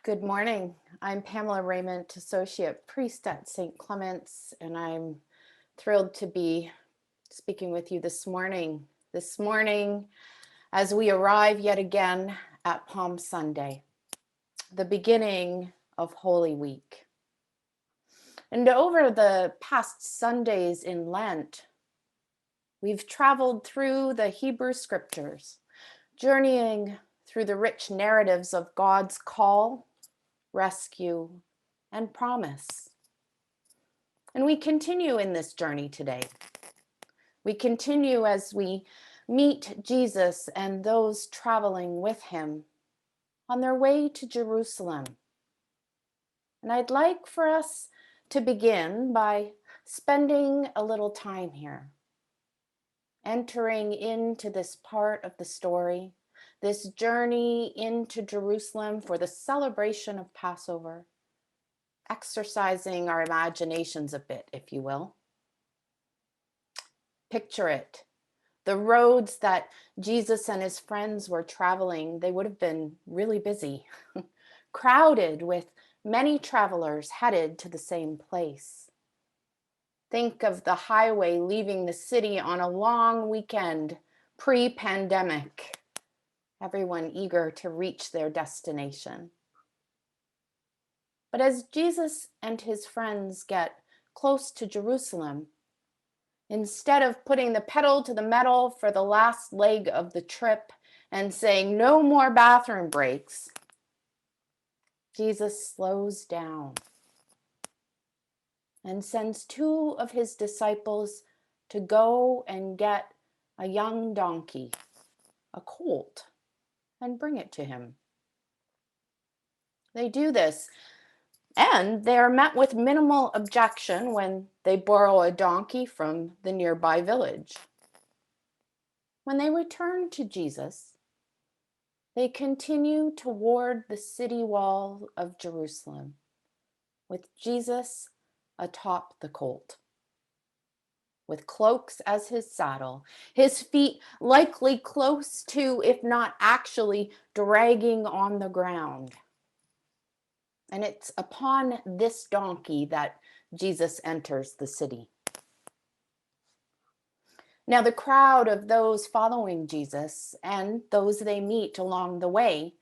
Good morning. I'm Pamela Raymond, Associate Priest at St. Clement's, and I'm thrilled to be speaking with you this morning. This morning, as we arrive yet again at Palm Sunday, the beginning of Holy Week. And over the past Sundays in Lent, we've traveled through the Hebrew Scriptures, journeying through the rich narratives of God's call, rescue, and promise. And we continue in this journey today. We continue as we meet Jesus and those traveling with him on their way to Jerusalem. And I'd like for us to begin by spending a little time here, entering into this part of the story, this journey into Jerusalem for the celebration of Passover, exercising our imaginations a bit, if you will. Picture it. The roads that Jesus and his friends were traveling, they would have been really busy, crowded with many travelers headed to the same place. Think of the highway leaving the city on a long weekend, pre-pandemic. Everyone eager to reach their destination. But as Jesus and his friends get close to Jerusalem, instead of putting the pedal to the metal for the last leg of the trip and saying no more bathroom breaks, Jesus slows down and sends two of his disciples to go and get a young donkey, a colt, and bring it to him. They do this, and they are met with minimal objection when they borrow a donkey from the nearby village. When they return to Jesus, they continue toward the city wall of Jerusalem, with Jesus atop the colt, with cloaks as his saddle, his feet likely close to, if not actually, dragging on the ground. And it's upon this donkey that Jesus enters the city. Now, the crowd of those following Jesus and those they meet along the way,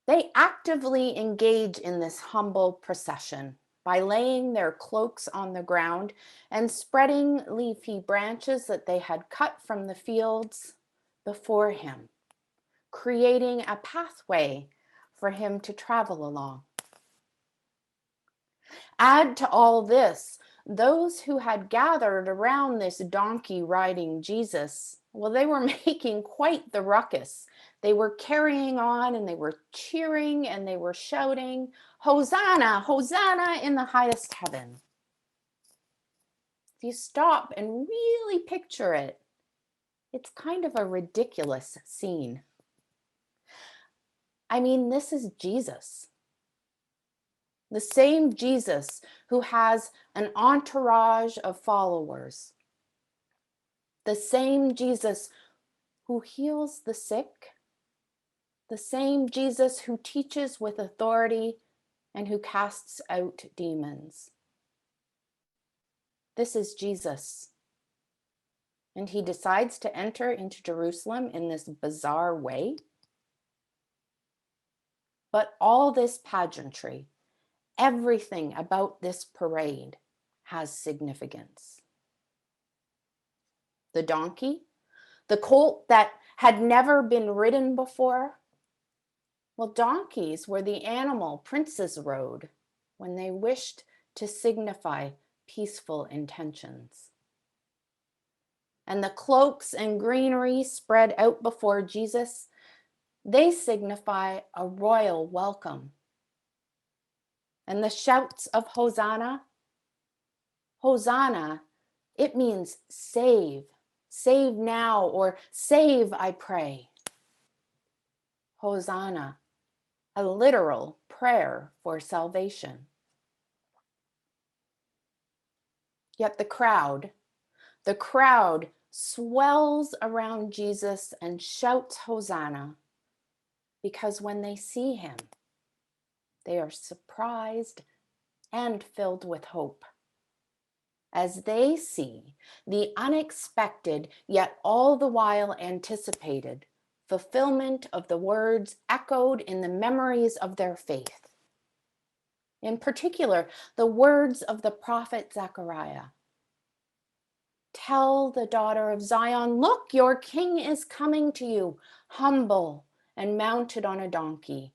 they actively engage in this humble procession by laying their cloaks on the ground and spreading leafy branches that they had cut from the fields before him, creating a pathway for him to travel along. Add to all this, those who had gathered around this donkey riding Jesus, well, they were making quite the ruckus. They were carrying on and they were cheering and they were shouting, "Hosanna, Hosanna in the highest heaven." If you stop and really picture it, it's kind of a ridiculous scene. I mean, this is Jesus. The same Jesus who has an entourage of followers. The same Jesus who heals the sick. The same Jesus who teaches with authority and who casts out demons. This is Jesus. And he decides to enter into Jerusalem in this bizarre way. But all this pageantry, everything about this parade has significance. The donkey, the colt that had never been ridden before. Well, donkeys were the animal princes rode when they wished to signify peaceful intentions. And the cloaks and greenery spread out before Jesus, they signify a royal welcome. And the shouts of Hosanna, Hosanna, it means save, save now, or save, I pray. Hosanna, a literal prayer for salvation. Yet the crowd swells around Jesus and shouts Hosanna because when they see him, They are surprised and filled with hope as they see the unexpected, yet all the while anticipated, fulfillment of the words echoed in the memories of their faith. In particular, the words of the prophet Zechariah. Tell the daughter of Zion, look, your king is coming to you, humble and mounted on a donkey,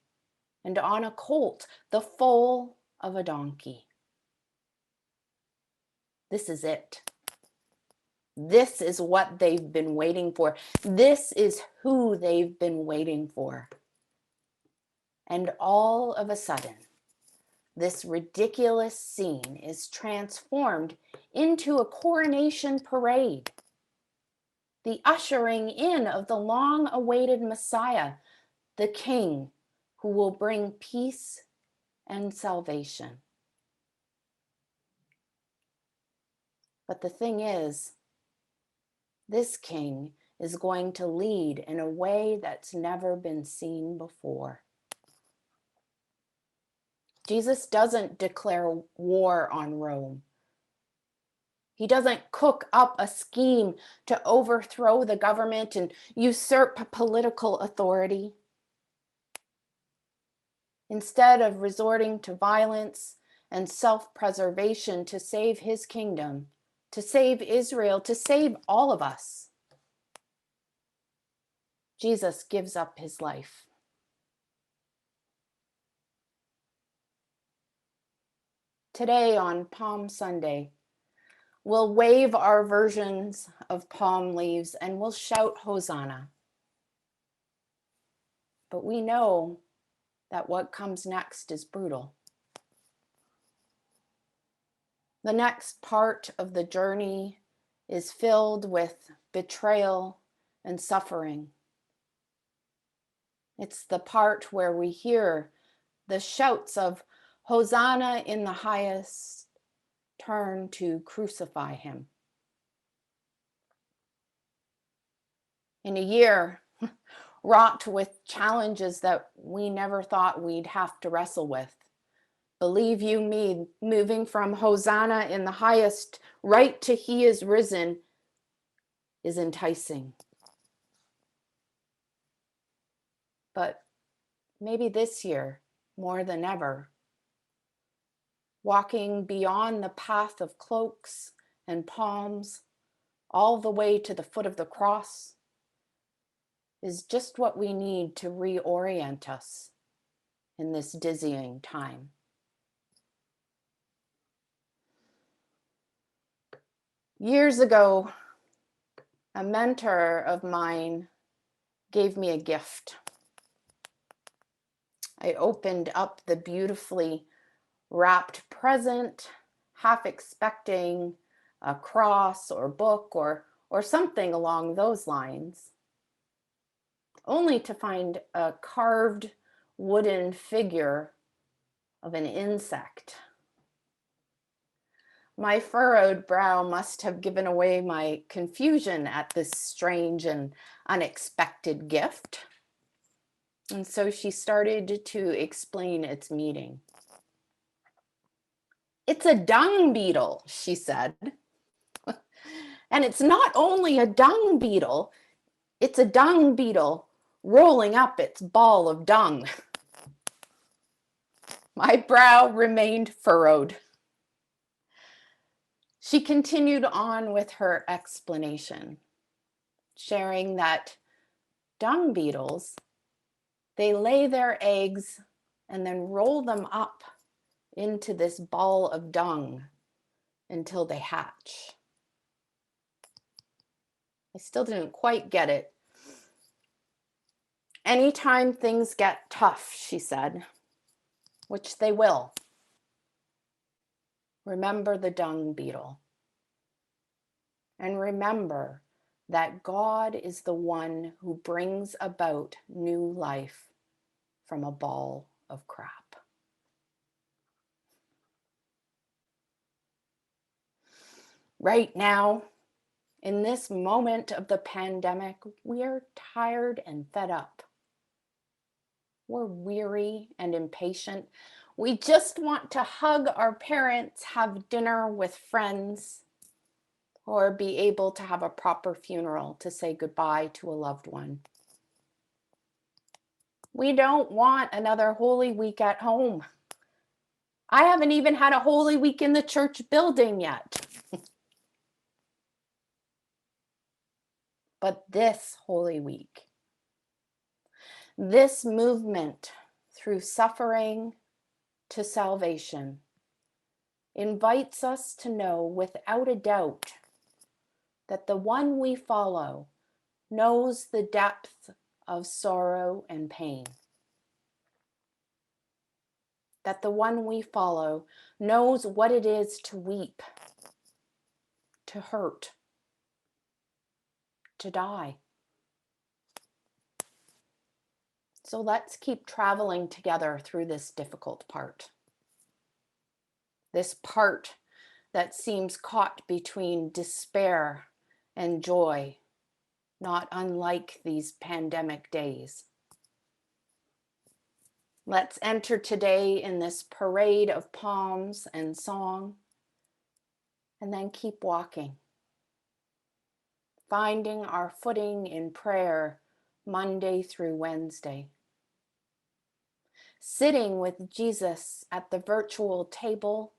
and on a colt, the foal of a donkey. This is it. This is what they've been waiting for. This is who they've been waiting for. And all of a sudden, this ridiculous scene is transformed into a coronation parade. The ushering in of the long-awaited Messiah, the King who will bring peace and salvation. But the thing is, this King is going to lead in a way that's never been seen before. Jesus doesn't declare war on Rome. He doesn't cook up a scheme to overthrow the government and usurp political authority. Instead of resorting to violence and self-preservation to save his kingdom, to save Israel, to save all of us, Jesus gives up his life. Today on Palm Sunday, we'll wave our versions of palm leaves and we'll shout Hosanna. But we know that what comes next is brutal. The next part of the journey is filled with betrayal and suffering. It's the part where we hear the shouts of Hosanna in the highest turn to crucify him. In a year wrought with challenges that we never thought we'd have to wrestle with, believe you me, moving from Hosanna in the highest right to he is risen is enticing. But maybe this year, more than ever, walking beyond the path of cloaks and palms, all the way to the foot of the cross, is just what we need to reorient us in this dizzying time. Years ago, a mentor of mine gave me a gift. I opened up the beautifully wrapped present, half expecting a cross or book or something along those lines, only to find a carved wooden figure of an insect. My furrowed brow must have given away my confusion at this strange and unexpected gift. And so she started to explain its meaning. It's a dung beetle, she said. And it's not only a dung beetle, it's a dung beetle rolling up its ball of dung. My brow remained furrowed. She continued on with her explanation, sharing that dung beetles, they lay their eggs and then roll them up into this ball of dung until they hatch. I still didn't quite get it. Anytime things get tough, she said, which they will, remember the dung beetle. And remember that God is the one who brings about new life from a ball of crap. Right now, in this moment of the pandemic, we are tired and fed up. We're weary and impatient. We just want to hug our parents, have dinner with friends, or be able to have a proper funeral to say goodbye to a loved one. We don't want another Holy Week at home. I haven't even had a Holy Week in the church building yet. But this Holy Week, this movement through suffering to salvation, invites us to know without a doubt that the one we follow knows the depth of sorrow and pain. That the one we follow knows what it is to weep, to hurt, to die. So let's keep traveling together through this difficult part. This part that seems caught between despair and joy, not unlike these pandemic days. Let's enter today in this parade of palms and song, and then keep walking, finding our footing in prayer Monday through Wednesday. Sitting with Jesus at the virtual table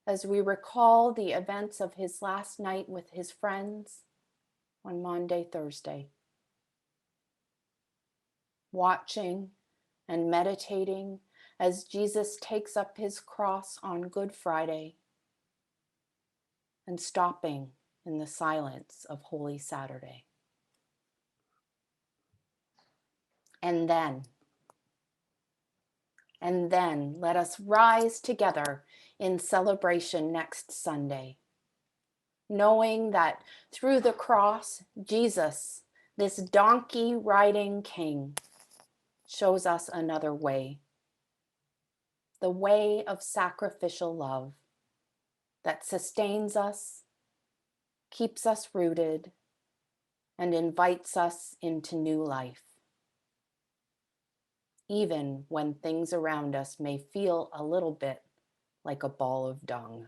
as we recall the events of his last night with his friends on Maundy, Thursday. Watching and meditating as Jesus takes up his cross on Good Friday, and stopping in the silence of Holy Saturday. And then let us rise together in celebration next Sunday, knowing that through the cross, Jesus, this donkey-riding King, shows us another way, the way of sacrificial love that sustains us, keeps us rooted, and invites us into new life, even when things around us may feel a little bit like a ball of dung.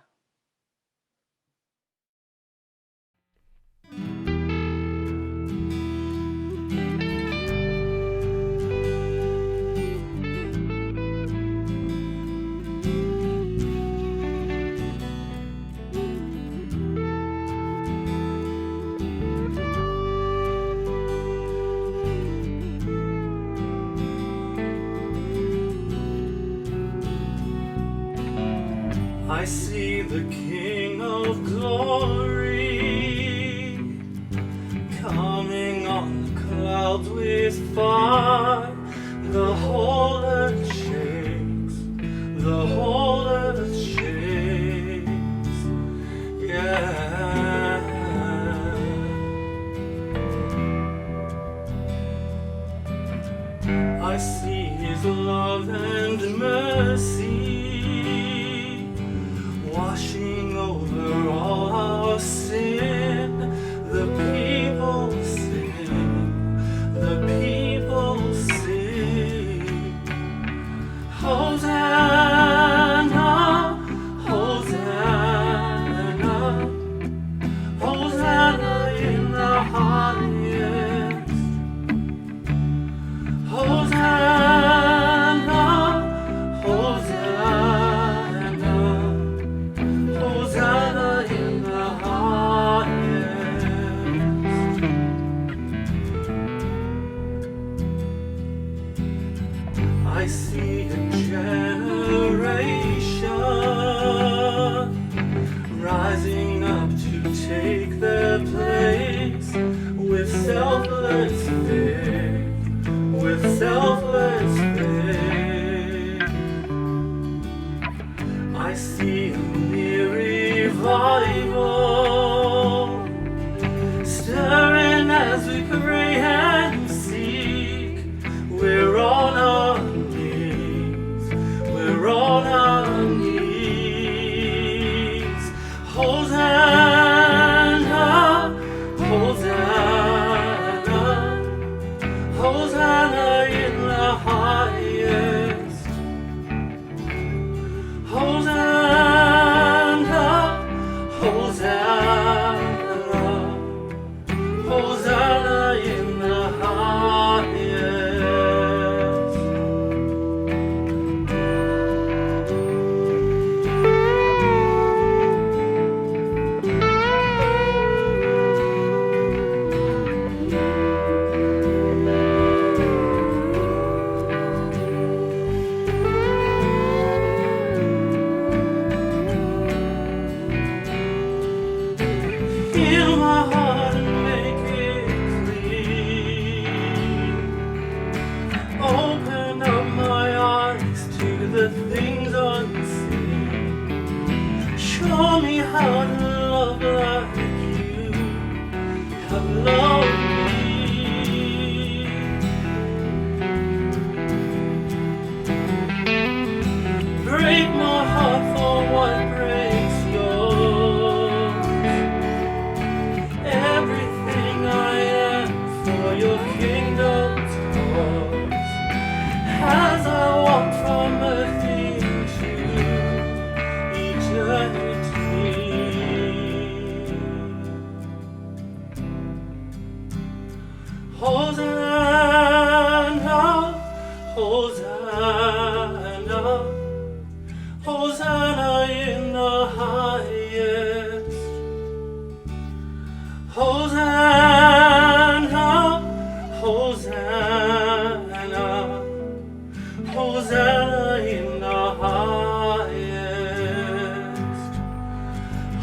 I see the King of Glory coming on the clouds with fire. The whole earth shakes, the whole earth shakes, yeah. I see his love and mercy washing over all our sin. The people sing, the people sing. Hosanna, Hosanna, Hosanna in the highest. Hosanna, Hosanna, Hosanna in the highest. I see a generation rising up to take their place with selfless faith, with selfless faith. I see a near revival stirring as we pray and seek. We're on our knees, we're on our knees. Hosanna, Hosanna, Hosanna, Hosanna, Hosanna in the highest. Hosanna, Hosanna, Hosanna in the highest.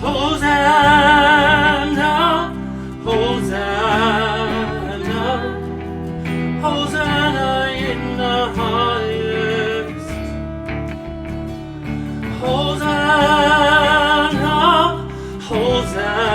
Hosanna, Hosanna, Hosanna in the highest. Hosanna, Hosanna.